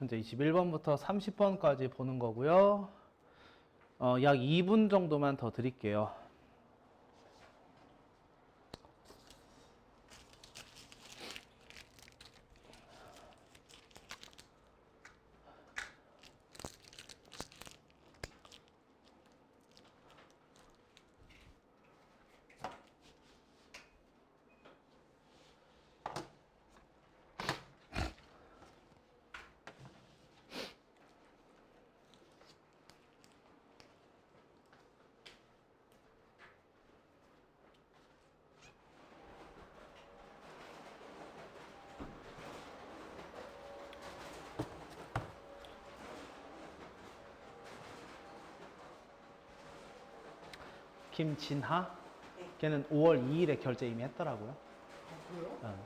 현재 21번부터 30번까지 보는 거고요. 약 2분 정도만 더 드릴게요. 김진하? 네. 걔는 5월 2일에 결제 이미 했더라고요. 아, 그래요?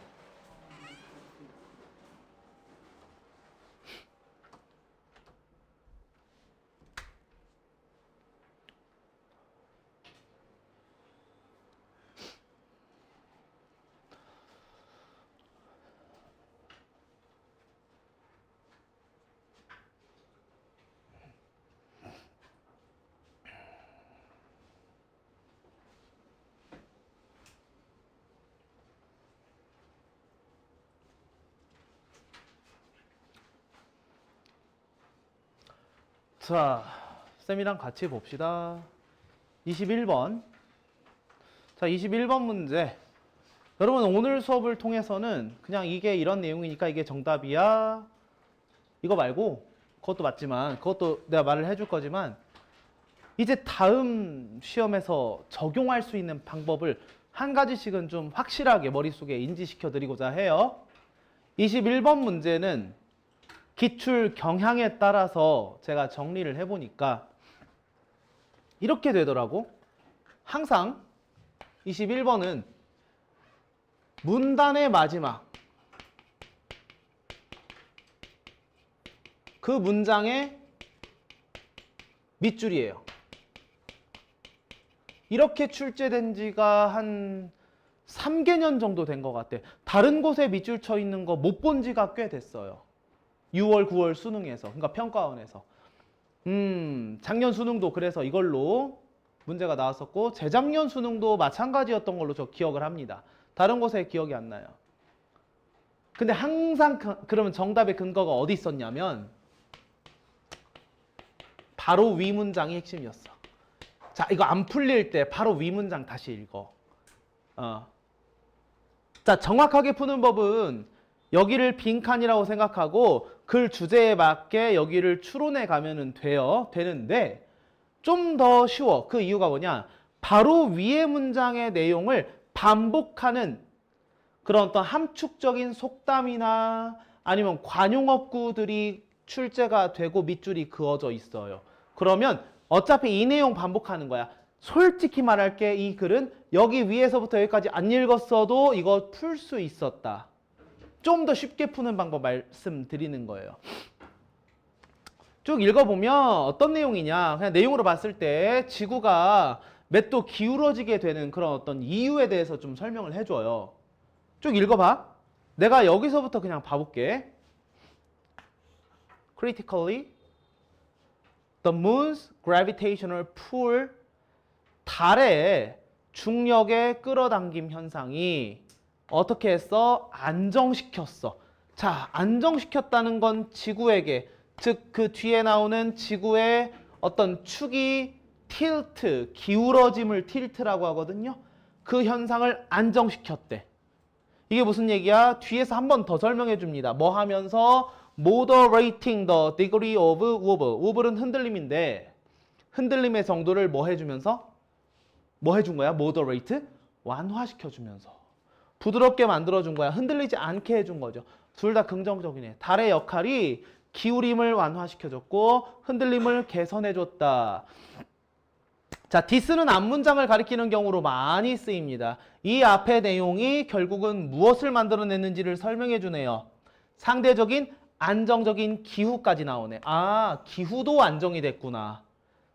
자, 쌤이랑 같이 봅시다. 21번. 자, 21번 문제. 여러분, 오늘 수업을 통해서는 그냥 이게 이런 내용이니까 이게 정답이야. 이거 말고, 그것도 맞지만, 그것도 내가 말을 해줄 거지만, 이제 다음 시험에서 적용할 수 있는 방법을 한 가지씩은 좀 확실하게 머릿속에 인지시켜 드리고자 해요. 21번 문제는 기출 경향에 따라서 제가 정리를 해보니까 이렇게 되더라고. 항상 21번은 문단의 마지막 그 문장의 밑줄이에요. 이렇게 출제된 지가 한 3개년 정도 된 것 같아. 다른 곳에 밑줄 쳐 있는 거 못 본 지가 꽤 됐어요. 6월, 9월 수능에서, 그러니까 평가원에서. 작년 수능도 그래서 이걸로 문제가 나왔었고, 재작년 수능도 마찬가지였던 걸로 저 기억을 합니다. 다른 곳에 기억이 안 나요. 근데 항상 그러면 정답의 근거가 어디 있었냐면 바로 위 문장이 핵심이었어. 자, 이거 안 풀릴 때 바로 위 문장 다시 읽어. 자, 정확하게 푸는 법은 여기를 빈칸이라고 생각하고 글 주제에 맞게 여기를 추론해 가면 되는데 좀 더 쉬워. 그 이유가 뭐냐? 바로 위의 문장의 내용을 반복하는 그런 어떤 함축적인 속담이나 아니면 관용어구들이 출제가 되고 밑줄이 그어져 있어요. 그러면 어차피 이 내용 반복하는 거야. 솔직히 말할게, 이 글은 여기 위에서부터 여기까지 안 읽었어도 이거 풀 수 있었다. 좀 더 쉽게 푸는 방법 말씀드리는 거예요. 쭉 읽어보면 어떤 내용이냐, 그냥 내용으로 봤을 때 지구가 몇 도 기울어지게 되는 그런 어떤 이유에 대해서 좀 설명을 해줘요. 쭉 읽어봐. 내가 여기서부터 그냥 봐볼게. Critically, the moon's gravitational pull, 달의 중력의 끌어당김 현상이 어떻게 했어? 안정시켰어. 자, 안정시켰다는 건 지구에게, 즉 그 뒤에 나오는 지구의 어떤 축이 틸트, 기울어짐을 틸트라고 하거든요. 그 현상을 안정시켰대. 이게 무슨 얘기야? 뒤에서 한 번 더 설명해 줍니다. 뭐 하면서? Moderating the degree of wobble. wobble은 흔들림인데 흔들림의 정도를 뭐 해주면서? 뭐 해준 거야? moderate? 완화시켜주면서. 부드럽게 만들어준 거야. 흔들리지 않게 해준 거죠. 둘 다 긍정적이네. 달의 역할이 기울임을 완화시켜줬고 흔들림을 개선해줬다. 자, this는 앞문장을 가리키는 경우로 많이 쓰입니다. 이 앞의 내용이 결국은 무엇을 만들어냈는지를 설명해주네요. 상대적인 안정적인 기후까지 나오네. 아, 기후도 안정이 됐구나.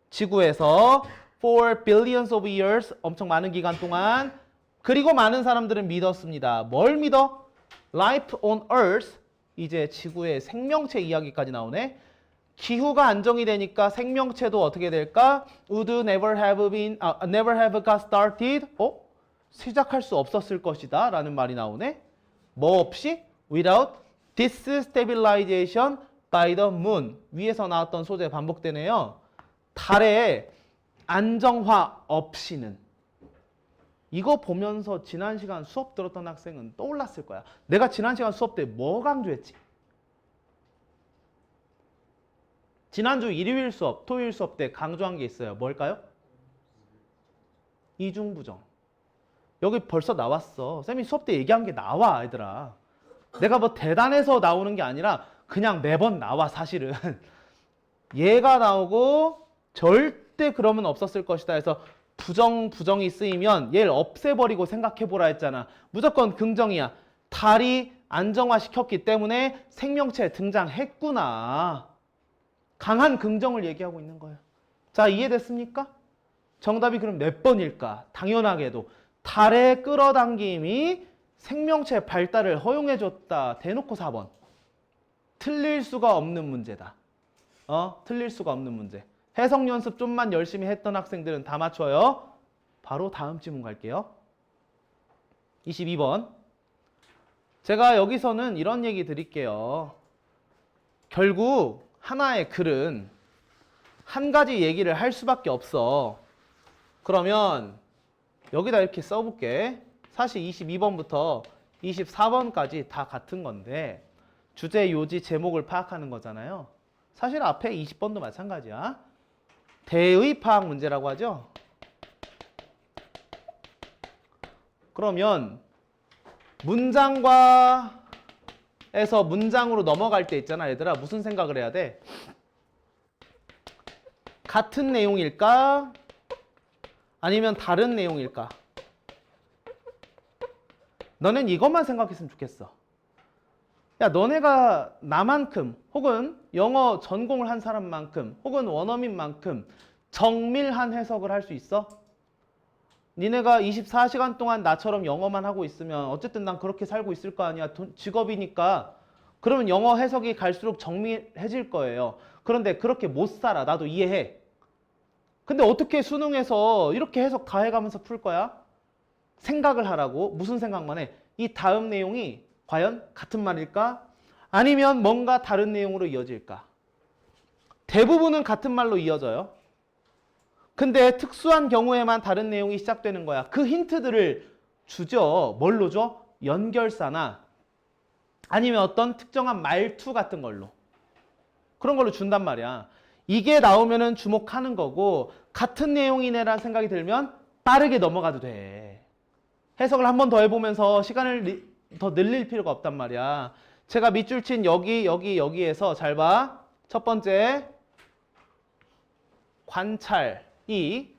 지구에서 for billions of years, 엄청 많은 기간 동안. 그리고 많은 사람들은 믿었습니다. 뭘 믿어? Life on Earth, 이제 지구의 생명체 이야기까지 나오네. 기후가 안정이 되니까 생명체도 어떻게 될까? Would never have got started. 시작할 수 없었을 것이다 라는 말이 나오네. 뭐 없이? Without destabilization by the moon. 위에서 나왔던 소재 반복되네요. 달의 안정화 없이는. 이거 보면서 지난 시간 수업 들었던 학생은 떠올랐을 거야. 내가 지난 시간 수업 때 뭐 강조했지? 지난주 일요일 수업, 토요일 수업 때 강조한 게 있어요. 뭘까요? 이중부정. 여기 벌써 나왔어. 쌤이 수업 때 얘기한 게 나와, 얘들아. 내가 뭐 대단해서 나오는 게 아니라 그냥 매번 나와, 사실은. 얘가 나오고 절대 그러면 없었을 것이다 해서 부정이 쓰이면 얘를 없애버리고 생각해보라 했잖아. 무조건 긍정이야. 달이 안정화시켰기 때문에 생명체 등장했구나. 강한 긍정을 얘기하고 있는 거예요. 자, 이해됐습니까? 정답이 그럼 몇 번일까? 당연하게도 달의 끌어당김이 생명체 발달을 허용해줬다. 대놓고 4번. 틀릴 수가 없는 문제다. 틀릴 수가 없는 문제. 해석 연습 좀만 열심히 했던 학생들은 다 맞춰요. 바로 다음 질문 갈게요. 22번. 제가 여기서는 이런 얘기 드릴게요. 결국 하나의 글은 한 가지 얘기를 할 수밖에 없어. 그러면 여기다 이렇게 써볼게. 사실 22번부터 24번까지 다 같은 건데 주제, 요지, 제목을 파악하는 거잖아요. 사실 앞에 20번도 마찬가지야. 대의 파악 문제라고 하죠. 그러면 문장과 에서 문장으로 넘어갈 때 있잖아, 얘들아. 무슨 생각을 해야 돼? 같은 내용일까? 아니면 다른 내용일까? 너넨 이것만 생각했으면 좋겠어. 야, 너네가 나만큼 혹은 영어 전공을 한 사람만큼 혹은 원어민만큼 정밀한 해석을 할 수 있어? 니네가 24시간 동안 나처럼 영어만 하고 있으면 어쨌든 난 그렇게 살고 있을 거 아니야. 직업이니까. 그러면 영어 해석이 갈수록 정밀해질 거예요. 그런데 그렇게 못 살아. 나도 이해해. 근데 어떻게 수능에서 이렇게 해석 다 해가면서 풀 거야? 생각을 하라고. 무슨 생각만 해? 이 다음 내용이 과연 같은 말일까? 아니면 뭔가 다른 내용으로 이어질까? 대부분은 같은 말로 이어져요. 근데 특수한 경우에만 다른 내용이 시작되는 거야. 그 힌트들을 주죠. 뭘로 줘? 연결사나 아니면 어떤 특정한 말투 같은 걸로. 그런 걸로 준단 말이야. 이게 나오면은 주목하는 거고 같은 내용이네라는 생각이 들면 빠르게 넘어가도 돼. 해석을 한 번 더 해보면서 시간을 더 늘릴 필요가 없단 말이야. 제가 밑줄 친 여기에서 잘 봐. 첫 번째, 관찰이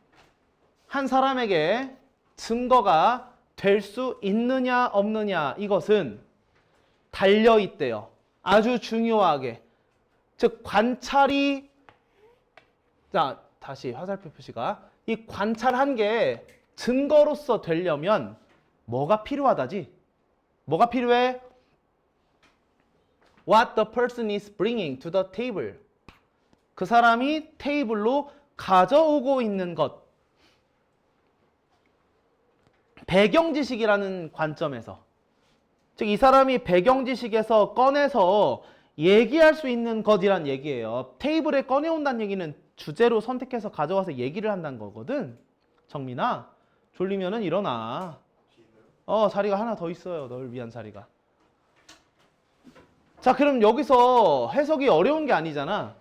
한 사람에게 증거가 될 수 있느냐 없느냐 이것은 달려있대요. 아주 중요하게. 즉 관찰이 자 다시 화살표 표시가 이 관찰한 게 증거로서 되려면 뭐가 필요하다지? 뭐가 필요해? What the person is bringing to the table. 그 사람이 테이블로 가져오고 있는 것. 배경 지식이라는 관점에서. 즉 이 사람이 배경 지식에서 꺼내서 얘기할 수 있는 것이란 얘기예요. 테이블에 꺼내온다는 얘기는 주제로 선택해서 가져와서 얘기를 한다는 거거든. 정민아, 졸리면은 일어나. 자리가 하나 더 있어요. 널 위한 자리가. 자, 그럼 여기서 해석이 어려운 게 아니잖아.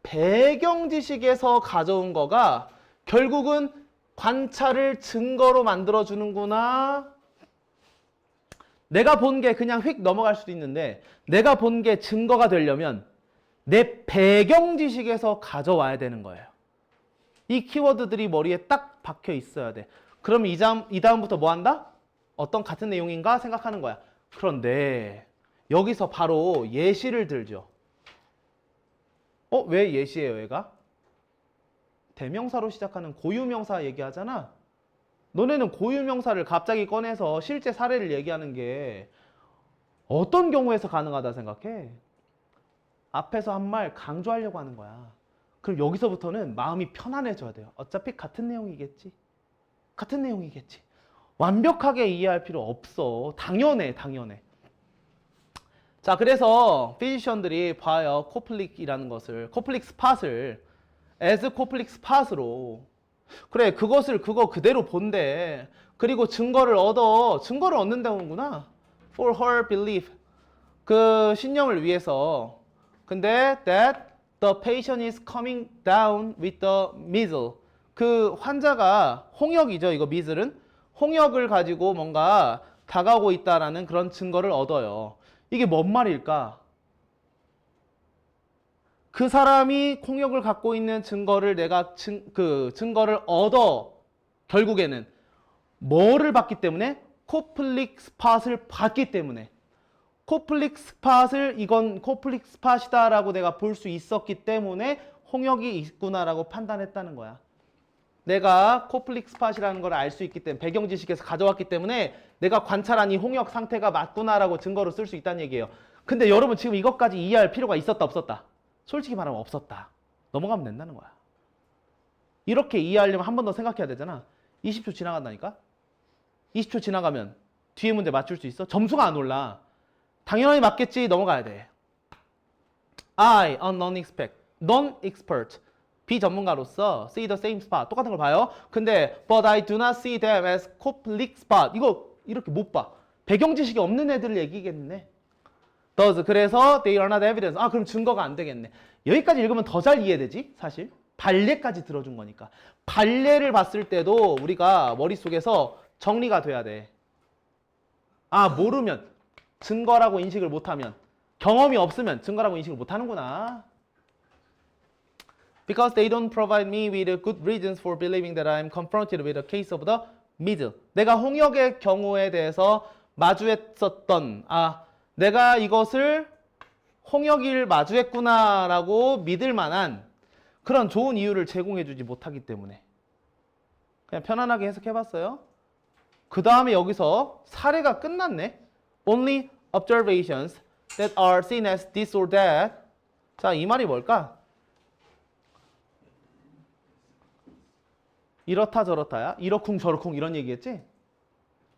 배경 지식에서 가져온 거가 결국은 관찰을 증거로 만들어주는구나. 내가 본 게 그냥 휙 넘어갈 수도 있는데 내가 본 게 증거가 되려면 내 배경 지식에서 가져와야 되는 거예요. 이 키워드들이 머리에 딱 박혀 있어야 돼. 그럼 이 다음부터 뭐 한다? 어떤 같은 내용인가 생각하는 거야. 그런데 여기서 바로 예시를 들죠. 왜 예시예요, 얘가? 대명사로 시작하는 고유명사 얘기하잖아. 너네는 고유명사를 갑자기 꺼내서 실제 사례를 얘기하는 게 어떤 경우에서 가능하다 생각해? 앞에서 한 말 강조하려고 하는 거야. 그럼 여기서부터는 마음이 편안해져야 돼요. 어차피 같은 내용이겠지. 같은 내용이겠지. 완벽하게 이해할 필요 없어. 당연해, 당연해. 자, 그래서 피지션들이 봐요. 코플릭이라는 것을, 코플릭 스팟을 as 코플릭 스팟으로. 그래, 그거 그대로 본대. 그리고 증거를 얻는다는구나. For her belief. 그 신념을 위해서. 근데 that the patient is coming down with the measles. 그 환자가 홍역이죠. 이거 measles은 홍역을 가지고 뭔가 다가오고 있다라는 그런 증거를 얻어요. 이게 뭔 말일까? 그 사람이 홍역을 갖고 있는 증거를 내가 증거를 얻어 결국에는 뭐를 봤기 때문에? 코플릭 스팟을 봤기 때문에. 코플릭 스팟을 이건 코플릭 스팟이다라고 내가 볼 수 있었기 때문에 홍역이 있구나라고 판단했다는 거야. 내가 코플릭 스팟이라는 걸 알 수 있기 때문에 배경 지식에서 가져왔기 때문에 내가 관찰한 이 홍역 상태가 맞구나라고 증거로 쓸 수 있다는 얘기예요. 근데 여러분 지금 이것까지 이해할 필요가 있었다 없었다? 솔직히 말하면 없었다. 넘어가면 된다는 거야. 이렇게 이해하려면 한 번 더 생각해야 되잖아. 20초 지나간다니까? 20초 지나가면 뒤에 문제 맞출 수 있어? 점수가 안 올라. 당연히 맞겠지. 넘어가야 돼. I, a non-expert. 비전문가로서 see the same spot. 똑같은 걸 봐요. 근데 but I do not see them as conflict spot. 이거 이렇게 못 봐. 배경 지식이 없는 애들을 얘기겠네. does. 그래서 they are not evidence. 아, 그럼 증거가 안 되겠네. 여기까지 읽으면 더 잘 이해되지? 사실. 발례까지 들어준 거니까. 발례를 봤을 때도 우리가 머릿속에서 정리가 돼야 돼. 아, 모르면 증거라고 인식을 못하면 경험이 없으면 증거라고 인식을 못하는구나. Because they don't provide me with good reasons for believing that I'm confronted with a case of the middle. 내가 홍역의 경우에 대해서 마주했었던 내가 이것을 홍역을 마주했구나라고 믿을 만한 그런 좋은 이유를 제공해주지 못하기 때문에 그냥 편안하게 해석해봤어요. 그 다음에 여기서 사례가 끝났네. Only observations that are seen as this or that. 자, 이 말이 뭘까? 이렇다 저렇다야? 이러쿵 저러쿵 이런 얘기겠지?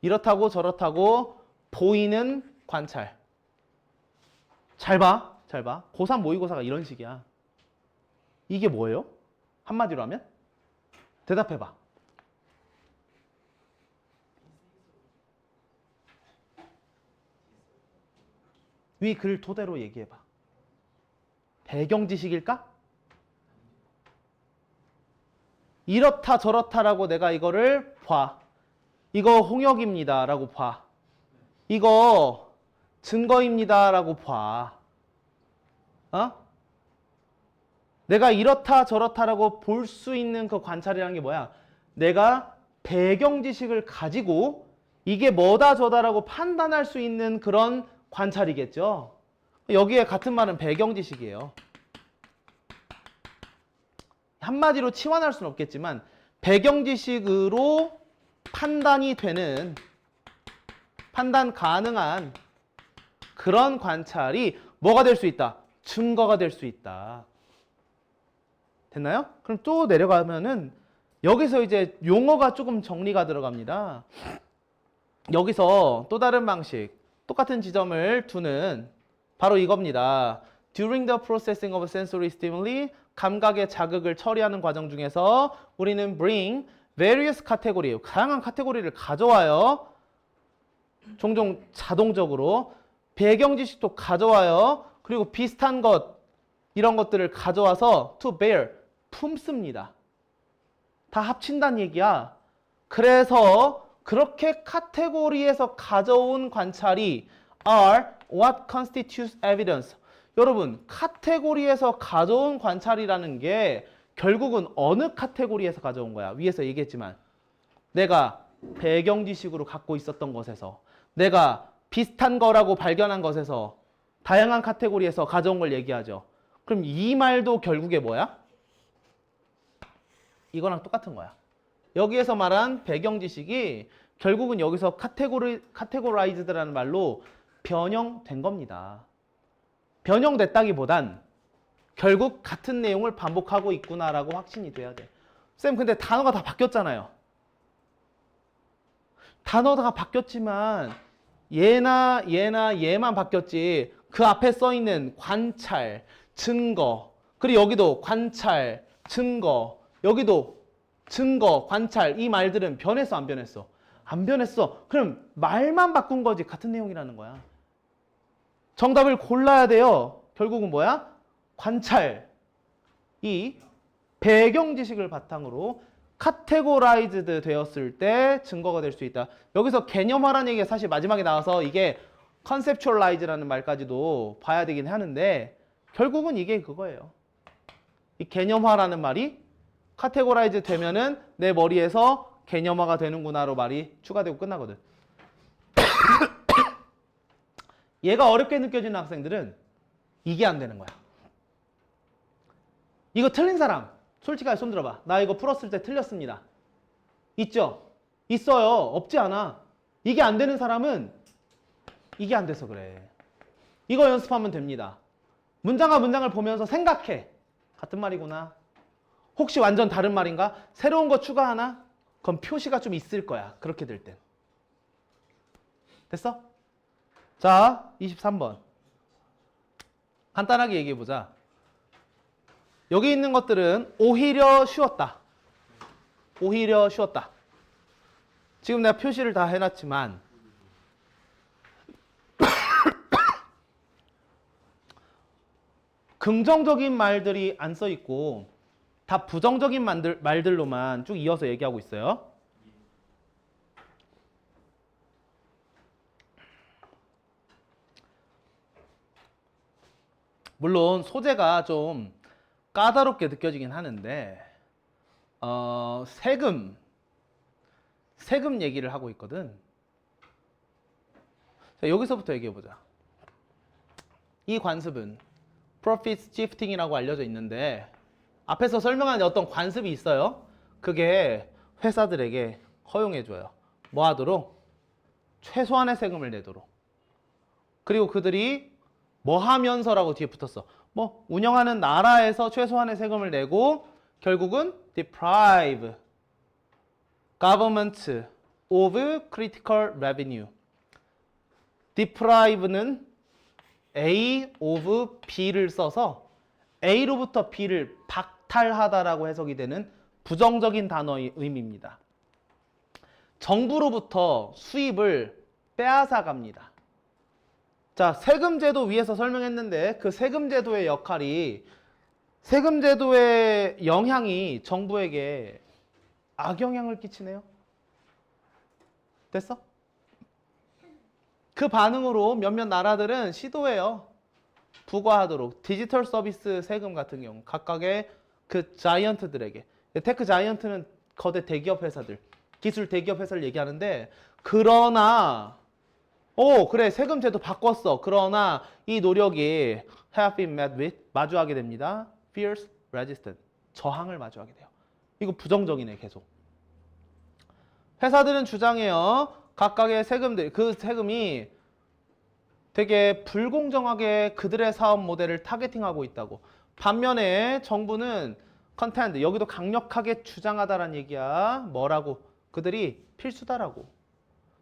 이렇다고 저렇다고 보이는 관찰. 잘 봐. 잘 봐. 고3 모의고사가 이런 식이야. 이게 뭐예요? 한마디로 하면? 대답해봐. 위 글 토대로 얘기해봐. 배경 지식일까? 이렇다 저렇다라고 내가 이거를 봐. 이거 홍역입니다 라고 봐. 이거 증거입니다 라고 봐. 내가 이렇다 저렇다라고 볼 수 있는 그 관찰이라는 게 뭐야? 내가 배경 지식을 가지고 이게 뭐다 저다라고 판단할 수 있는 그런 관찰이겠죠. 여기에 같은 말은 배경 지식이에요. 한마디로 치환할 수는 없겠지만 배경 지식으로 판단이 되는, 판단 가능한 그런 관찰이 뭐가 될 수 있다? 증거가 될 수 있다. 됐나요? 그럼 또 내려가면은 여기서 이제 용어가 조금 정리가 들어갑니다. 여기서 또 다른 방식, 똑같은 지점을 두는 바로 이겁니다. During the processing of sensory stimuli, 감각의 자극을 처리하는 과정 중에서 우리는 bring various category, 다양한 카테고리를 가져와요. 종종 자동적으로. 배경 지식도 가져와요. 그리고 비슷한 것, 이런 것들을 가져와서 to bear, 품습니다. 다 합친다는 얘기야. 그래서 그렇게 카테고리에서 가져온 관찰이 are what constitutes evidence. 여러분, 카테고리에서 가져온 관찰이라는 게 결국은 어느 카테고리에서 가져온 거야? 위에서 얘기했지만 내가 배경 지식으로 갖고 있었던 것에서, 내가 비슷한 거라고 발견한 것에서, 다양한 카테고리에서 가져온 걸 얘기하죠. 그럼 이 말도 결국에 뭐야? 이거랑 똑같은 거야. 여기에서 말한 배경 지식이 결국은 여기서 카테고라이즈드라는 말로 변형된 겁니다. 변형됐다기보단 결국 같은 내용을 반복하고 있구나라고 확신이 돼야 돼. 쌤, 근데 단어가 다 바뀌었잖아요. 단어가 바뀌었지만 얘만 바뀌었지. 그 앞에 써 있는 관찰, 증거, 그리고 여기도 관찰, 증거, 여기도 증거, 관찰, 이 말들은 변했어, 안 변했어? 안 변했어. 그럼 말만 바꾼 거지. 같은 내용이라는 거야. 정답을 골라야 돼요. 결국은 뭐야? 관찰. 이 배경 지식을 바탕으로 카테고라이즈드 되었을 때 증거가 될 수 있다. 여기서 개념화라는 얘기가 사실 마지막에 나와서 이게 컨셉츄얼라이즈라는 말까지도 봐야 되긴 하는데 결국은 이게 그거예요. 이 개념화라는 말이 카테고라이즈 되면은 내 머리에서 개념화가 되는구나로 말이 추가되고 끝나거든. 얘가 어렵게 느껴지는 학생들은 이게 안 되는 거야. 이거 틀린 사람 솔직하게 손 들어봐. 나 이거 풀었을 때 틀렸습니다. 있죠? 있어요. 없지 않아. 이게 안 되는 사람은 이게 안 돼서 그래. 이거 연습하면 됩니다. 문장과 문장을 보면서 생각해. 같은 말이구나. 혹시 완전 다른 말인가? 새로운 거 추가하나? 그럼 표시가 좀 있을 거야. 그렇게 될 땐. 됐어? 자, 23번. 간단하게 얘기해보자. 여기 있는 것들은 오히려 쉬웠다. 오히려 쉬웠다. 지금 내가 표시를 다 해놨지만 긍정적인 말들이 안 써있고 다 부정적인 말들로만 쭉 이어서 얘기하고 있어요. 물론 소재가 좀 까다롭게 느껴지긴 하는데 세금 얘기를 하고 있거든. 자, 여기서부터 얘기해보자. 이 관습은 Profit Shifting이라고 알려져 있는데 앞에서 설명한 어떤 관습이 있어요. 그게 회사들에게 허용해줘요. 뭐 하도록? 최소한의 세금을 내도록. 그리고 그들이 뭐 하면서라고 뒤에 붙었어. 뭐 운영하는 나라에서 최소한의 세금을 내고 결국은 deprive government of critical revenue. deprive는 A of B를 써서 A로부터 B를 박탈하다라고 해석이 되는 부정적인 단어의 의미입니다. 정부로부터 수입을 빼앗아 갑니다. 자, 세금제도 위에서 설명했는데 그 세금제도의 역할이 세금제도의 영향이 정부에게 악영향을 끼치네요. 됐어? 그 반응으로 몇몇 나라들은 시도해요. 부과하도록. 디지털 서비스 세금 같은 경우 각각의 그 자이언트들에게. 테크 자이언트는 거대 대기업 회사들, 기술 대기업 회사를 얘기하는데 그러나 그래 세금 제도 바꿨어. 그러나 이 노력이 have been met with 마주하게 됩니다. fierce resistance 저항을 마주하게 돼요. 이거 부정적이네 계속. 회사들은 주장해요. 각각의 세금들 그 세금이 되게 불공정하게 그들의 사업 모델을 타겟팅하고 있다고. 반면에 정부는 컨텐트 여기도 강력하게 주장하다라는 얘기야. 뭐라고? 그들이 필수다라고.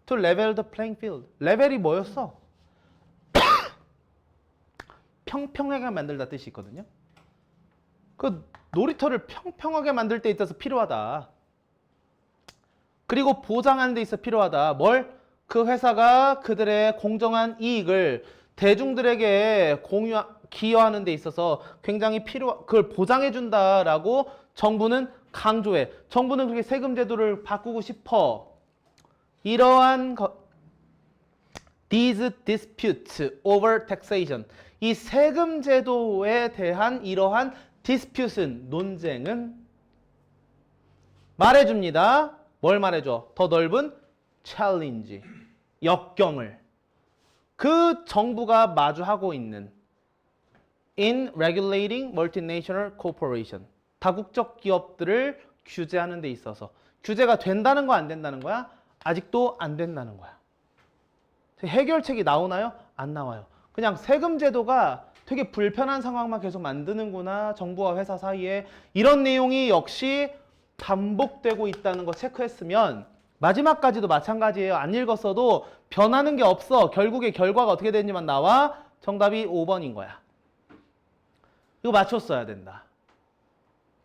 To level the playing field. 레벨이 뭐였어? 평평하게 만들다 뜻이 있거든요. 그 놀이터를 평평하게 만들 때 있어서 필요하다. 그리고 보장하는 데 있어 필요하다. 뭘? 그 회사가 그들의 공정한 이익을 대중들에게 기여하는 데 있어서 굉장히 그걸 보장해 준다라고 정부는 강조해. 정부는 그렇게 세금 제도를 바꾸고 싶어. 이러한 these disputes over taxation. 이 세금 제도에 대한 이러한 dispute는 논쟁은 말해줍니다. 뭘 말해줘? 더 넓은 challenge, 역경을 그 정부가 마주하고 있는 in regulating multinational corporation, 다국적 기업들을 규제하는 데 있어서 규제가 된다는 거 안 된다는 거야? 아직도 안 된다는 거야. 해결책이 나오나요? 안 나와요. 그냥 세금 제도가 되게 불편한 상황만 계속 만드는구나. 정부와 회사 사이에. 이런 내용이 역시 반복되고 있다는 거 체크했으면 마지막까지도 마찬가지예요. 안 읽었어도 변하는 게 없어. 결국에 결과가 어떻게 되는지만 나와. 정답이 5번인 거야. 이거 맞췄어야 된다.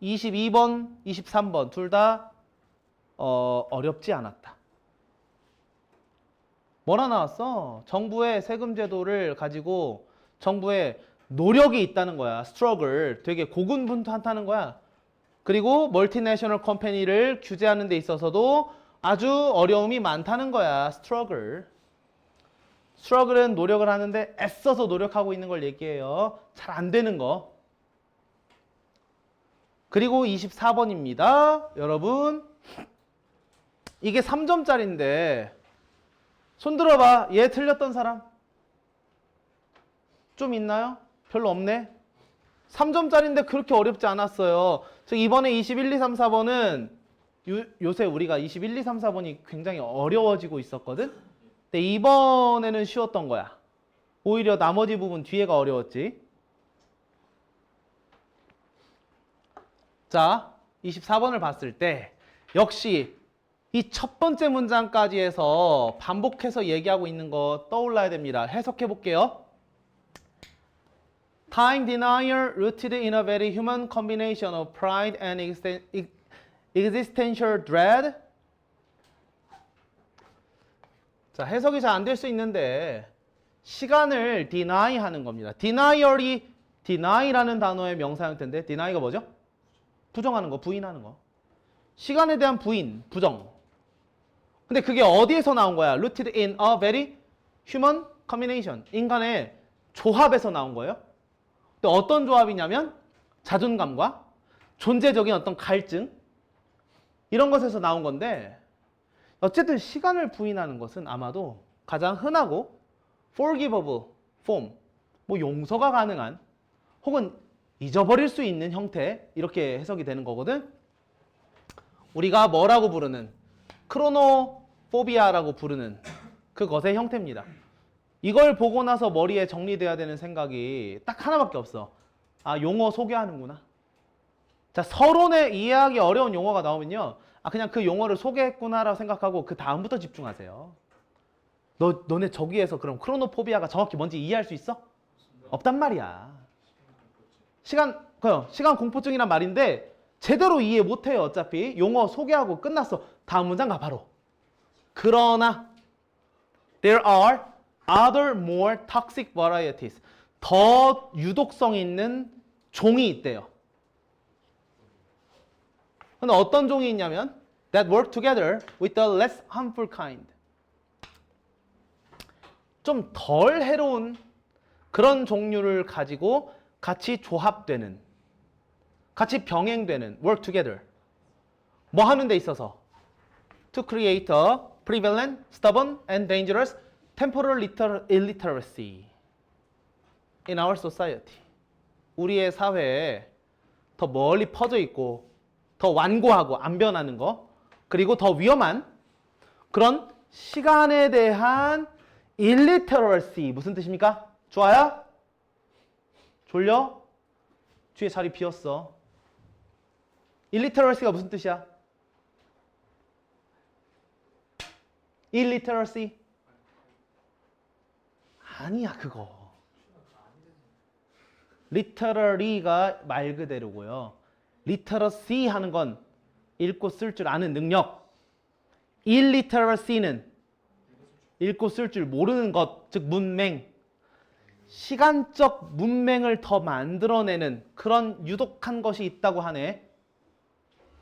22번, 23번 둘 다 어렵지 않았다. 뭐라 나왔어? 정부의 세금 제도를 가지고 정부의 노력이 있다는 거야. 스트러글. 되게 고군분투한다는 거야. 그리고 멀티내셔널 컴퍼니를 규제하는 데 있어서도 아주 어려움이 많다는 거야. 스트러글. 스트러글은 노력을 하는데 애써서 노력하고 있는 걸 얘기해요. 잘 안 되는 거. 그리고 24번입니다. 여러분. 이게 3점짜리인데 손 들어봐. 얘 틀렸던 사람? 좀 있나요? 별로 없네. 3점짜리인데 그렇게 어렵지 않았어요. 저 이번에 21, 2, 3, 4번은 요새 우리가 21, 2, 3, 4번이 굉장히 어려워지고 있었거든? 근데 이번에는 쉬웠던 거야. 오히려 나머지 부분 뒤에가 어려웠지. 자, 24번을 봤을 때 역시 이 첫 번째 문장까지 해서 반복해서 얘기하고 있는 거 떠올라야 됩니다. 해석해 볼게요. Time denial rooted in a very human combination of pride and existential dread. 자, 해석이 잘 안 될 수 있는데 시간을 deny 하는 겁니다. deny라는 단어의 명사 형태인데 deny가 뭐죠? 부정하는 거, 부인하는 거. 시간에 대한 부인, 부정. 근데 그게 어디에서 나온 거야? Rooted in a very human combination. 인간의 조합에서 나온 거예요. 근데 어떤 조합이냐면 자존감과 존재적인 어떤 갈증 이런 것에서 나온 건데 어쨌든 시간을 부인하는 것은 아마도 가장 흔하고 forgivable form, 뭐 용서가 가능한 혹은 잊어버릴 수 있는 형태 이렇게 해석이 되는 거거든. 우리가 뭐라고 부르는 크로노포비아라고 부르는 그것의 형태입니다. 이걸 보고 나서 머리에 정리돼야 되는 생각이 딱 하나밖에 없어. 아, 용어 소개하는구나. 자, 서론에 이해하기 어려운 용어가 나오면요. 아, 그냥 그 용어를 소개했구나라고 생각하고 그 다음부터 집중하세요. 너네 저기에서 그럼 크로노포비아가 정확히 뭔지 이해할 수 있어? 없단 말이야. 시간 공포증이란 말인데 제대로 이해 못해요. 어차피 용어 소개하고 끝났어. 다음 문장 가 바로. 그러나 there are other more toxic varieties. 더 유독성 있는 종이 있대요. 근데 어떤 종이 있냐면 that work together with the less harmful kind. 좀 덜 해로운 그런 종류를 가지고 같이 조합되는, 같이 병행되는 work together. 뭐 하는 데 있어서 to create a prevalent, stubborn and dangerous temporal illiteracy in our society. 우리의 사회에 더 멀리 퍼져 있고 더 완고하고 안 변하는 거, 그리고 더 위험한 그런 시간에 대한 illiteracy. 무슨 뜻입니까? 좋아요? 졸려? 뒤에 자리 비었어. illiteracy가 무슨 뜻이야? illiteracy? 아니야, 그거. literary가 말 그대로고요. literacy 하는 건 읽고 쓸 줄 아는 능력. illiteracy는 읽고 쓸 줄 모르는 것, 즉 문맹. 시간적 문맹을 더 만들어내는 그런 유독한 것이 있다고 하네.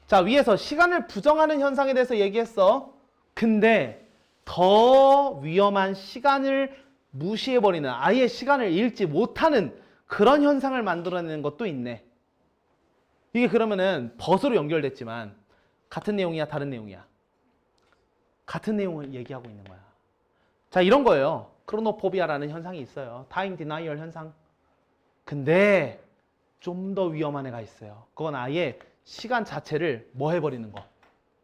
자, 위에서 시간을 부정하는 현상에 대해서 얘기했어. 근데 더 위험한 시간을 무시해버리는, 아예 시간을 읽지 못하는 그런 현상을 만들어내는 것도 있네. 이게 그러면은 벗으로 연결됐지만 같은 내용이야, 다른 내용이야? 같은 내용을 얘기하고 있는 거야. 자, 이런 거예요. 크로노포비아라는 현상이 있어요. 타임 디나이얼 현상. 근데 좀 더 위험한 애가 있어요. 그건 아예 시간 자체를 뭐 해버리는 거?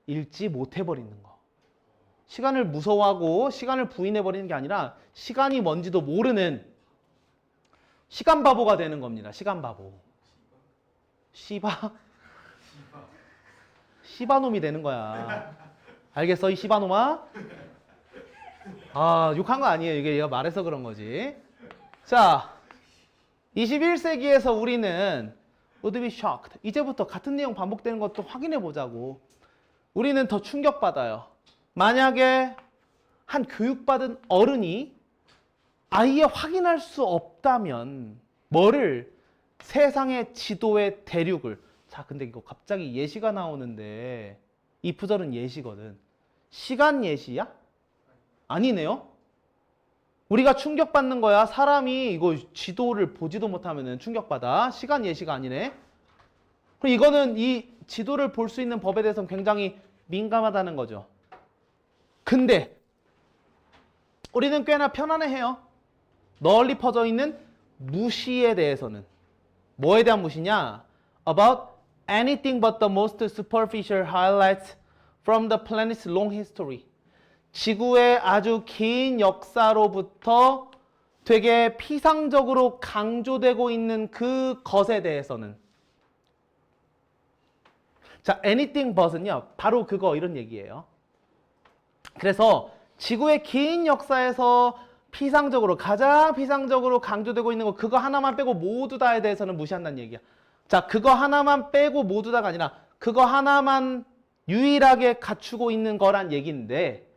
읽지 못해버리는 거. 시간을 무서워하고 시간을 부인해버리는 게 아니라 시간이 뭔지도 모르는 시간 바보가 되는 겁니다. 시간 바보. 시바놈이 되는 거야. 알겠어? 이 시바놈아? 아, 욕한 거 아니에요. 이게 얘가 말해서 그런 거지. 자, 21세기에서 우리는 would be shocked. 이제부터 같은 내용 반복되는 것도 확인해 보자고. 우리는 더 충격받아요. 만약에 한 교육받은 어른이 아예 확인할 수 없다면 뭐를? 세상의 지도의 대륙을. 자, 근데 이거 갑자기 예시가 나오는데 이 부절은 예시거든. 시간 예시야? 아니네요. 우리가 충격받는 거야. 사람이 이거 지도를 보지도 못하면 충격받아. 시간 예시가 아니네. 그럼 이거는 이 지도를 볼 수 있는 법에 대해서는 굉장히 민감하다는 거죠. 근데 우리는 꽤나 편안해해요. 널리 퍼져 있는 무시에 대해서는. 뭐에 대한 무시냐? About anything but the most superficial highlights from the planet's long history. 지구의 아주 긴 역사로부터 되게 피상적으로 강조되고 있는 그 것에 대해서는. 자, anything but은요, 바로 그거 이런 얘기예요. 그래서 지구의 긴 역사에서 피상적으로, 가장 피상적으로 강조되고 있는 거 그거 하나만 빼고 모두 다에 대해서는 무시한다는 얘기야. 자, 그거 하나만 빼고 모두 다가 아니라 그거 하나만 유일하게 갖추고 있는 거란 얘기인데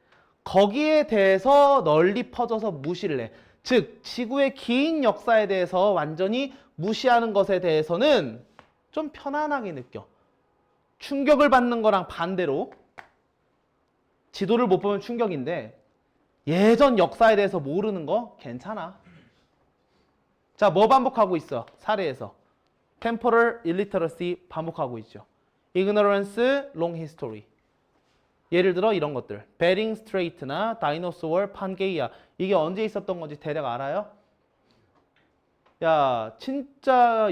거기에 대해서 널리 퍼져서 무시를 해. 즉, 지구의 긴 역사에 대해서 완전히 무시하는 것에 대해서는 좀 편안하게 느껴. 충격을 받는 거랑 반대로 지도를 못 보면 충격인데 예전 역사에 대해서 모르는 거 괜찮아. 자, 뭐 반복하고 있어? 사례에서. Temporal illiteracy 반복하고 있죠. Ignorance, long history. 예를 들어 이런 것들. 베링 스트레이트나 다이노소어, 판게이아. 이게 언제 있었던 건지 대략 알아요? 야, 진짜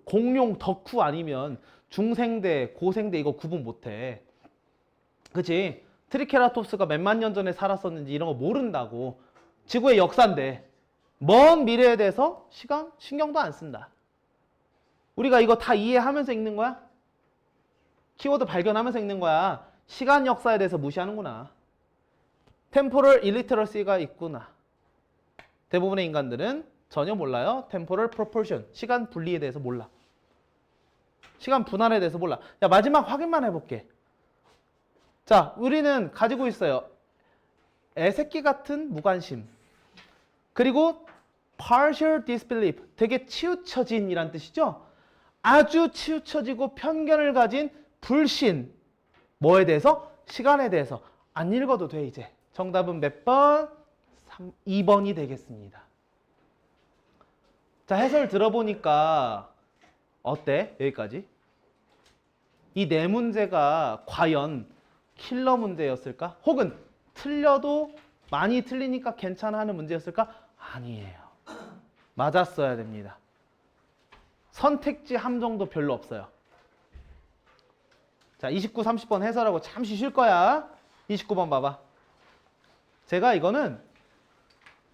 공룡 덕후 아니면 중생대, 고생대 이거 구분 못해. 그치? 트리케라톱스가 몇만 년 전에 살았었는지 이런 거 모른다고. 지구의 역사인데 먼 미래에 대해서 신경도 안 쓴다. 우리가 이거 다 이해하면서 읽는 거야? 키워드 발견하면서 읽는 거야. 시간 역사에 대해서 무시하는구나. Temporal illiteracy가 있구나. 대부분의 인간들은 전혀 몰라요. Temporal proportion, 시간 분리에 대해서 몰라. 시간 분할에 대해서 몰라. 야, 마지막 확인만 해볼게. 자, 우리는 가지고 있어요. 애새끼 같은 무관심. 그리고 partial disbelief, 되게 치우쳐진 이란 뜻이죠. 아주 치우쳐지고 편견을 가진 불신. 뭐에 대해서? 시간에 대해서. 안 읽어도 돼 이제. 정답은 몇 번? 2번이 되겠습니다. 자, 해설 들어보니까 어때? 여기까지. 이 네 문제가 과연 킬러 문제였을까? 혹은 틀려도 많이 틀리니까 괜찮아 하는 문제였을까? 아니에요. 맞았어야 됩니다. 선택지 함정도 별로 없어요. 자, 29, 30번 해설하고 잠시 쉴 거야. 29번 봐봐. 제가 이거는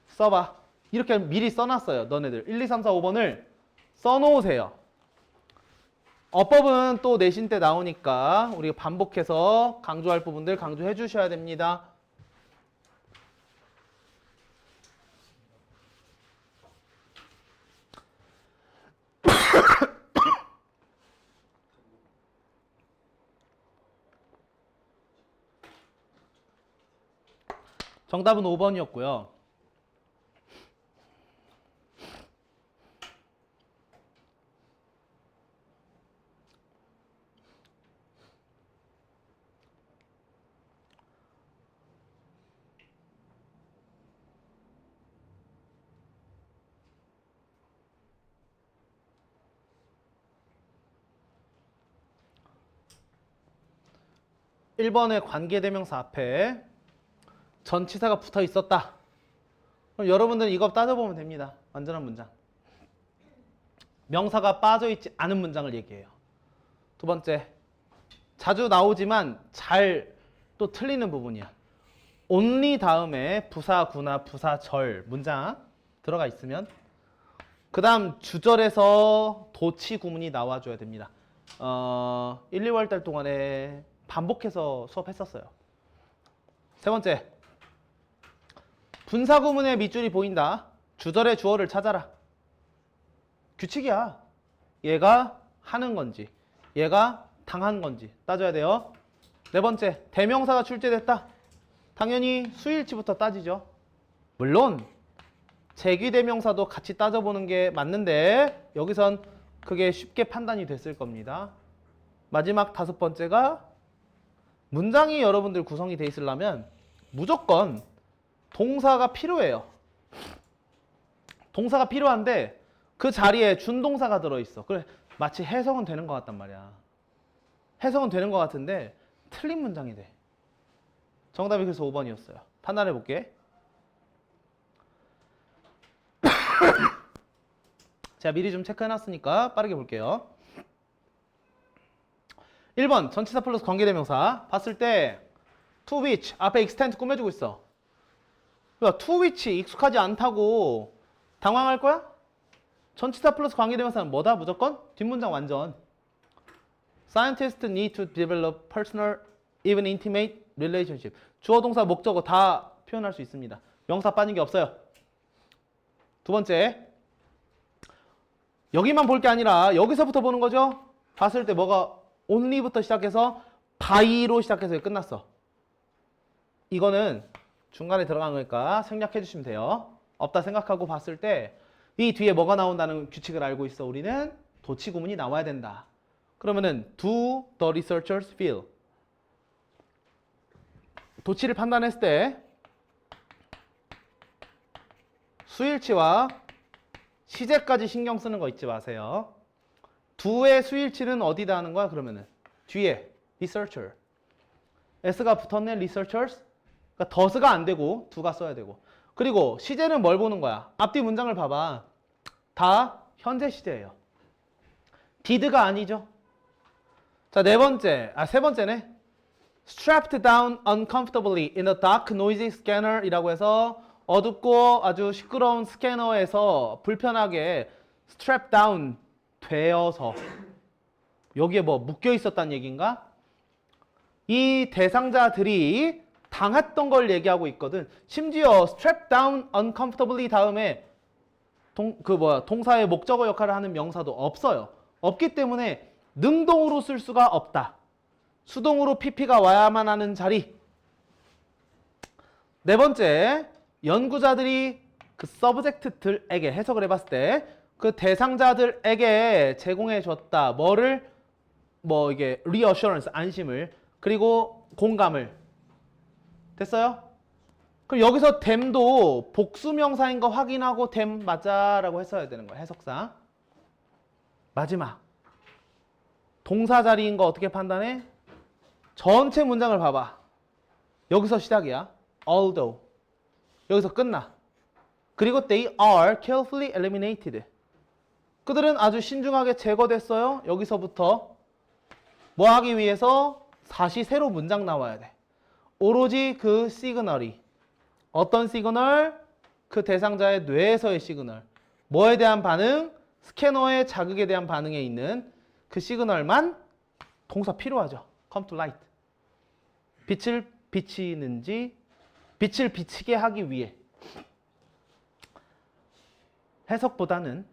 써봐. 이렇게 미리 써놨어요. 너네들 1, 2, 3, 4, 5번을 써놓으세요. 어법은 또 내신 때 나오니까 우리가 반복해서 강조할 부분들 강조해 주셔야 됩니다. 정답은 5번이었고요. 일 번의 관계대명사 앞에 전치사가 붙어 있었다. 그럼 여러분들은 이거 따져보면 됩니다. 완전한 문장. 명사가 빠져있지 않은 문장을 얘기해요. 두 번째, 자주 나오지만 잘 또 틀리는 부분이야. only 다음에 부사구나 부사절 문장 들어가 있으면 그 다음 주절에서 도치 구문이 나와줘야 됩니다. 1, 2월 달 동안에 반복해서 수업했었어요. 세 번째, 분사 구문의 밑줄이 보인다. 주절의 주어를 찾아라. 규칙이야. 얘가 하는 건지 얘가 당한 건지 따져야 돼요. 네 번째, 대명사가 출제됐다. 당연히 수일치부터 따지죠. 물론 제귀대명사도 같이 따져보는 게 맞는데 여기선 그게 쉽게 판단이 됐을 겁니다. 마지막 다섯 번째가 문장이 여러분들 구성이 돼 있으려면 무조건 동사가 필요해요. 동사가 필요한데 그 자리에 준동사가 들어있어. 그래, 마치 해석은 되는 것 같단 말이야. 해석은 되는 것 같은데 틀린 문장이 돼. 정답이 그래서 5번이었어요. 판단해 볼게. 제가 미리 좀 체크해놨으니까 빠르게 볼게요. 1번 전치사 플러스 관계대명사 봤을 때 to which 앞에 extend 꾸며주고 있어. 그러니까 to which 익숙하지 않다고 당황할 거야? 전치사 플러스 관계대명사는 뭐다? 무조건? 뒷문장 완전 Scientists need to develop personal, even intimate relationship. 주어, 동사, 목적어 다 표현할 수 있습니다. 명사 빠진 게 없어요. 두 번째, 여기만 볼 게 아니라 여기서부터 보는 거죠. 봤을 때 뭐가 only부터 시작해서 by로 시작해서 끝났어. 이거는 중간에 들어간 거니까 생략해 주시면 돼요. 없다 생각하고 봤을 때 이 뒤에 뭐가 나온다는 규칙을 알고 있어. 우리는 도치 구문이 나와야 된다. 그러면은 do the researchers feel? 도치를 판단했을 때 수일치와 시제까지 신경 쓰는 거 잊지 마세요. do의 수일치는 어디다 하는 거야? 그러면은 뒤에 researcher. s가 붙었네. researchers. 그러니까 does가 안 되고 do가 써야 되고. 그리고 시제는 뭘 보는 거야? 앞뒤 문장을 봐봐. 다 현재 시제예요. did가 아니죠. 자, 세 번째네. strapped down uncomfortably in a dark noisy scanner 이라고 해서 어둡고 아주 시끄러운 스캐너에서 불편하게 strap down 되어서 여기에 뭐 묶여 있었다는 얘기인가? 이 대상자들이 당했던 걸 얘기하고 있거든. 심지어 strap down uncomfortably 다음에 동사의 목적어 역할을 하는 명사도 없어요. 없기 때문에 능동으로 쓸 수가 없다. 수동으로 pp가 와야만 하는 자리. 네 번째, 연구자들이 그 서브젝트들에게 해석을 해봤을 때 그 대상자들에게 제공해 줬다. 뭐를? 뭐 이게 reassurance, 안심을. 그리고 공감을. 됐어요? 그럼 여기서 them도 복수명사인 거 확인하고 them 맞아라고 했어야 되는 거야. 해석상. 마지막. 동사 자리인 거 어떻게 판단해? 전체 문장을 봐봐. 여기서 시작이야. Although. 여기서 끝나. 그리고 they are carefully eliminated. 그들은 아주 신중하게 제거됐어요. 여기서부터 뭐 하기 위해서 다시 새로 문장 나와야 돼. 오로지 그 시그널이 어떤 시그널? 그 대상자의 뇌에서의 시그널. 뭐에 대한 반응? 스캐너의 자극에 대한 반응에 있는 그 시그널만 동사 필요하죠. come to light. 빛을 비치게 하기 위해. 해석보다는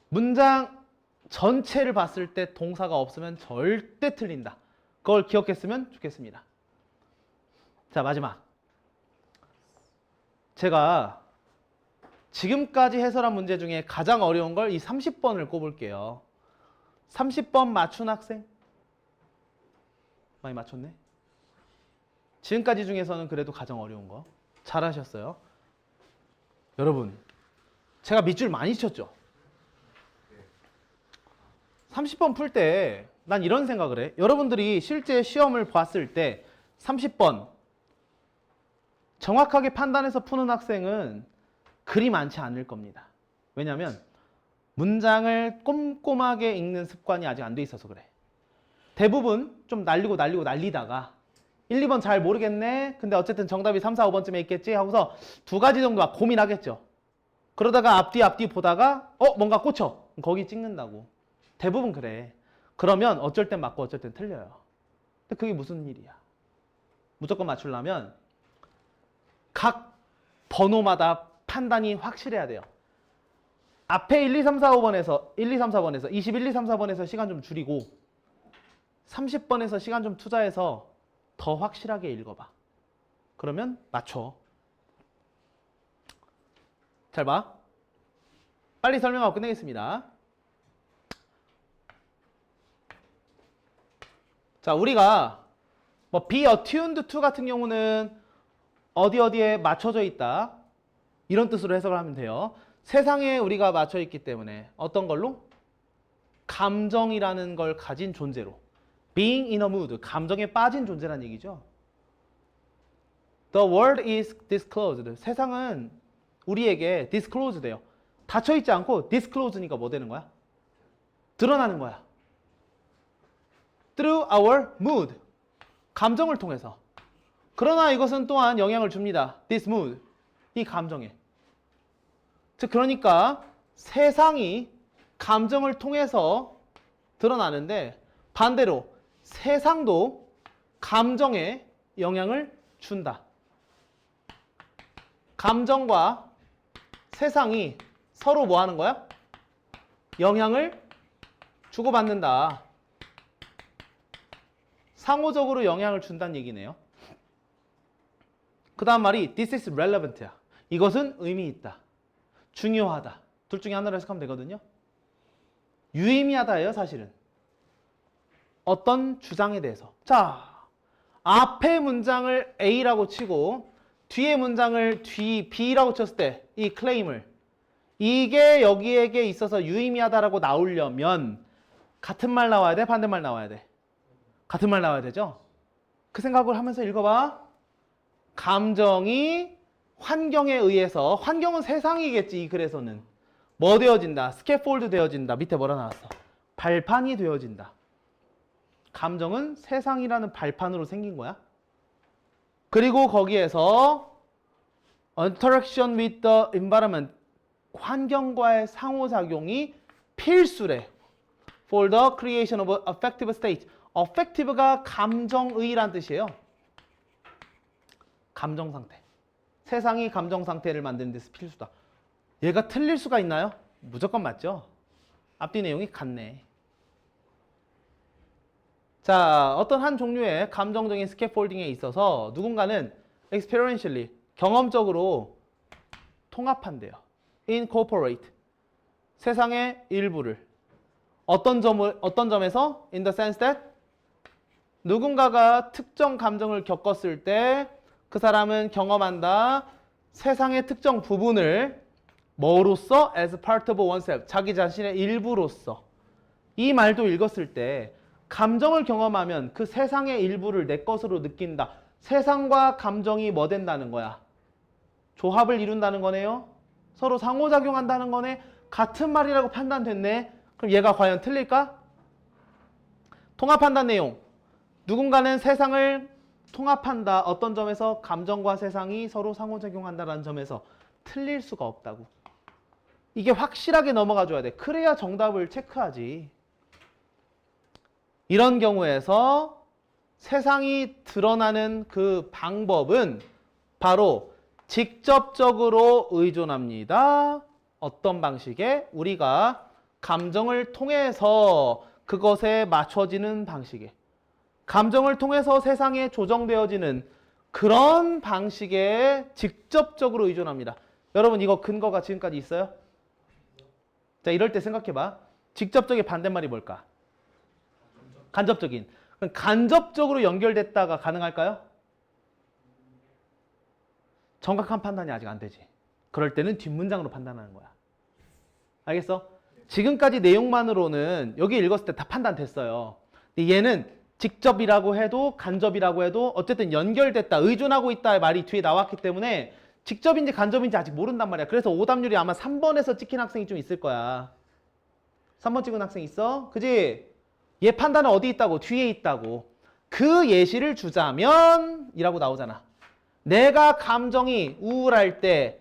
문장 전체를 봤을 때 동사가 없으면 절대 틀린다. 그걸 기억했으면 좋겠습니다. 자, 마지막. 제가 지금까지 해설한 문제 중에 가장 어려운 걸 이 30번을 꼽을게요. 30번 맞춘 학생? 많이 맞췄네? 지금까지 중에서는 그래도 가장 어려운 거. 잘하셨어요. 여러분, 제가 밑줄 많이 쳤죠? 30번 풀 때 난 이런 생각을 해. 여러분들이 실제 시험을 봤을 때 30번 정확하게 판단해서 푸는 학생은 그리 많지 않을 겁니다. 왜냐하면 문장을 꼼꼼하게 읽는 습관이 아직 안 돼 있어서 그래. 대부분 좀 날리다가 1, 2번 잘 모르겠네. 근데 어쨌든 정답이 3, 4, 5번쯤에 있겠지 하고서 두 가지 정도 막 고민하겠죠. 그러다가 앞뒤 보다가 뭔가 꽂혀. 거기 찍는다고. 대부분 그래. 그러면 어쩔 땐 맞고 어쩔 땐 틀려요. 근데 그게 무슨 일이야. 무조건 맞추려면 각 번호마다 판단이 확실해야 돼요. 앞에 1, 2, 3, 4, 5번에서 1, 2, 3, 4번에서 21, 2, 3, 4번에서 시간 좀 줄이고 30번에서 시간 좀 투자해서 더 확실하게 읽어봐. 그러면 맞춰. 잘 봐. 빨리 설명하고 끝내겠습니다. 자, 우리가 뭐 be attuned to 같은 경우는 어디에 맞춰져 있다. 이런 뜻으로 해석을 하면 돼요. 세상에 우리가 맞춰 있기 때문에 어떤 걸로? 감정이라는 걸 가진 존재로. being in a mood, 감정에 빠진 존재란 얘기죠. The world is disclosed. 세상은 우리에게 disclosed 돼요. 닫혀 있지 않고 disclose니까 뭐 되는 거야? 드러나는 거야. Through our mood. 감정을 통해서. 그러나 이것은 또한 영향을 줍니다. This mood. 이 감정에. 즉 그러니까 세상이 감정을 통해서 드러나는데 반대로 세상도 감정에 영향을 준다. 감정과 세상이 서로 뭐 하는 거야? 영향을 주고받는다. 상호적으로 영향을 준다는 얘기네요. 그 다음 말이 This is relevant야. 이것은 의미 있다. 중요하다. 둘 중에 하나로 해석하면 되거든요. 유의미하다예요, 사실은. 어떤 주장에 대해서. 자, 앞에 문장을 A라고 치고 뒤에 문장을 B라고 쳤을 때 이 클레임을 이게 여기에게 있어서 유의미하다라고 나오려면 같은 말 나와야 돼? 반대말 나와야 돼? 같은 말 나와야 되죠? 그 생각을 하면서 읽어봐. 감정이 환경에 의해서, 환경은 세상이겠지, 이 글에서는. 뭐 되어진다? 스캐폴드 되어진다. 밑에 뭐라 나왔어? 발판이 되어진다. 감정은 세상이라는 발판으로 생긴 거야. 그리고 거기에서 interaction with the environment, 환경과의 상호작용이 필수래. For the creation of affective state. affective가 감정의란 뜻이에요. 감정 상태. 세상이 감정 상태를 만드는 데서 필수다. 얘가 틀릴 수가 있나요? 무조건 맞죠? 앞뒤 내용이 같네. 자, 어떤 한 종류의 감정적인 스캐폴딩에 있어서 누군가는 experientially, 경험적으로 통합한대요. incorporate, 세상의 일부를. 어떤 점에서? in the sense that 누군가가 특정 감정을 겪었을 때 그 사람은 경험한다. 세상의 특정 부분을 뭐로써? as part of oneself, 자기 자신의 일부로서. 이 말도 읽었을 때 감정을 경험하면 그 세상의 일부를 내 것으로 느낀다. 세상과 감정이 뭐 된다는 거야? 조합을 이룬다는 거네요. 서로 상호작용한다는 거네. 같은 말이라고 판단됐네. 그럼 얘가 과연 틀릴까? 통합한다는 내용. 누군가는 세상을 통합한다. 어떤 점에서? 감정과 세상이 서로 상호작용한다는 점에서 틀릴 수가 없다고. 이게 확실하게 넘어가 줘야 돼. 그래야 정답을 체크하지. 이런 경우에서 세상이 드러나는 그 방법은 바로 직접적으로 의존합니다. 어떤 방식에? 우리가 감정을 통해서 그것에 맞춰지는 방식에. 감정을 통해서 세상에 조정되어지는 그런 방식에 직접적으로 의존합니다. 여러분 이거 근거가 지금까지 있어요? 자, 이럴 때 생각해봐. 직접적인 반대말이 뭘까? 간접적인. 그럼 간접적으로 연결됐다가 가능할까요? 정확한 판단이 아직 안 되지. 그럴 때는 뒷문장으로 판단하는 거야. 알겠어? 지금까지 내용만으로는 여기 읽었을 때 다 판단됐어요. 근데 얘는 직접이라고 해도 간접이라고 해도 어쨌든 연결됐다, 의존하고 있다의 말이 뒤에 나왔기 때문에 직접인지 간접인지 아직 모른단 말이야. 그래서 오답률이 아마 3번에서 찍힌 학생이 좀 있을 거야. 3번 찍은 학생 있어? 그지? 얘 판단은 어디 있다고? 뒤에 있다고. 그 예시를 주자면 이라고 나오잖아. 내가 감정이 우울할 때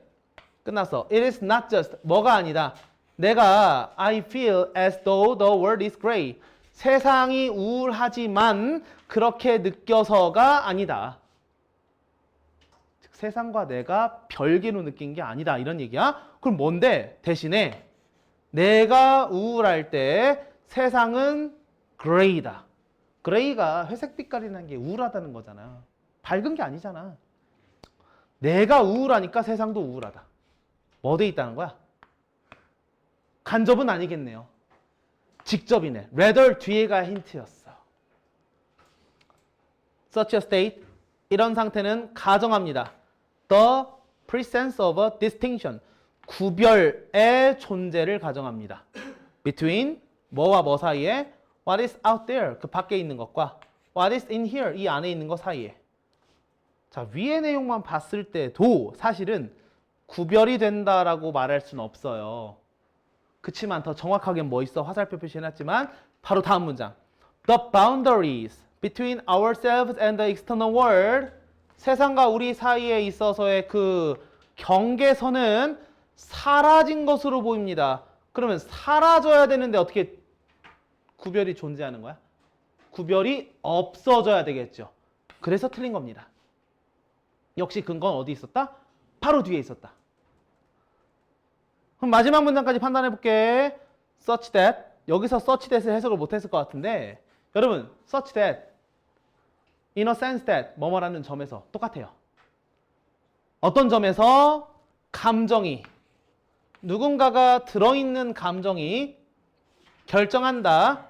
끝났어. It is not just 뭐가 아니다. 내가 I feel as though the world is gray. 세상이 우울하지만 그렇게 느껴서가 아니다. 즉 세상과 내가 별개로 느낀 게 아니다. 이런 얘기야. 그럼 뭔데? 대신에 내가 우울할 때 세상은 gray다. gray가 회색 빛깔이라는 게 우울하다는 거잖아. 밝은 게 아니잖아. 내가 우울하니까 세상도 우울하다. 뭐 돼 있다는 거야? 간접은 아니겠네요. 직접이네. rather 뒤에가 힌트였어. Such a state, 이런 상태는 가정합니다. The presence of a distinction, 구별의 존재를 가정합니다. Between 뭐와 뭐 사이에 what is out there, 그 밖에 있는 것과 what is in here, 이 안에 있는 것 사이에. 자, 위의 내용만 봤을 때도 사실은 구별이 된다라고 말할 수는 없어요. 그치만 더 정확하게 뭐 있어? 화살표 표시해놨지만 바로 다음 문장. The boundaries between ourselves and the external world, 세상과 우리 사이에 있어서의 그 경계선은 사라진 것으로 보입니다. 그러면 사라져야 되는데 어떻게 구별이 존재하는 거야? 구별이 없어져야 되겠죠. 그래서 틀린 겁니다. 역시 근거는 어디 있었다? 바로 뒤에 있었다. 그럼 마지막 문장까지 판단해 볼게. Such that, 여기서 such that을 해석을 못했을 것 같은데 여러분, such that, in a sense that, 뭐뭐라는 점에서 똑같아요. 어떤 점에서 감정이, 누군가가 들어있는 감정이 결정한다.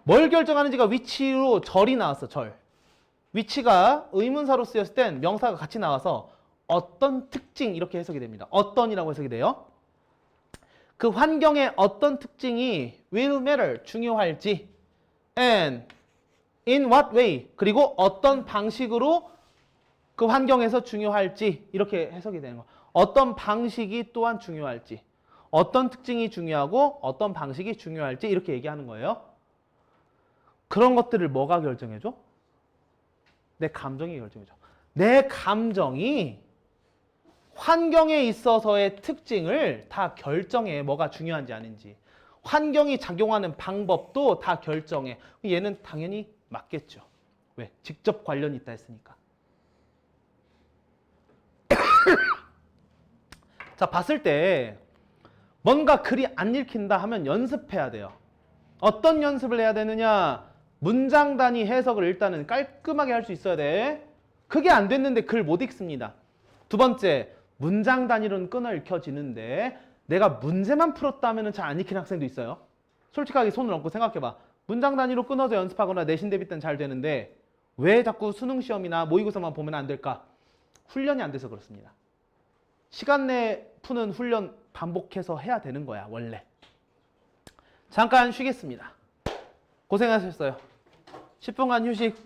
뭘 결정하는지가 위치로 절이 나왔어. 절. 위치가 의문사로 쓰였을 땐 명사가 같이 나와서 어떤 특징 이렇게 해석이 됩니다. 어떤이라고 해석이 돼요. 그 환경의 어떤 특징이 will matter, 중요할지, and in what way, 그리고 어떤 방식으로 그 환경에서 중요할지 이렇게 해석이 되는 거예요. 어떤 방식이 또한 중요할지, 어떤 특징이 중요하고 어떤 방식이 중요할지 이렇게 얘기하는 거예요. 그런 것들을 뭐가 결정해줘? 내 감정이 결정해줘. 내 감정이 환경에 있어서의 특징을 다 결정해. 뭐가 중요한지 아닌지. 환경이 작용하는 방법도 다 결정해. 얘는 당연히 맞겠죠. 왜? 직접 관련이 있다 했으니까. 자, 봤을 때 뭔가 글이 안 읽힌다 하면 연습해야 돼요. 어떤 연습을 해야 되느냐? 문장 단위 해석을 일단은 깔끔하게 할 수 있어야 돼. 그게 안 됐는데 글 못 읽습니다. 두 번째, 문장 단위로는 끊어 읽혀지는데 내가 문제만 풀었다면 잘 안 읽히는 학생도 있어요. 솔직하게 손을 얹고 생각해봐. 문장 단위로 끊어서 연습하거나 내신 대비 때는 잘 되는데 왜 자꾸 수능 시험이나 모의고사만 보면 안 될까? 훈련이 안 돼서 그렇습니다. 시간 내에 푸는 훈련 반복해서 해야 되는 거야, 원래. 잠깐 쉬겠습니다. 고생하셨어요. 10분간 휴식.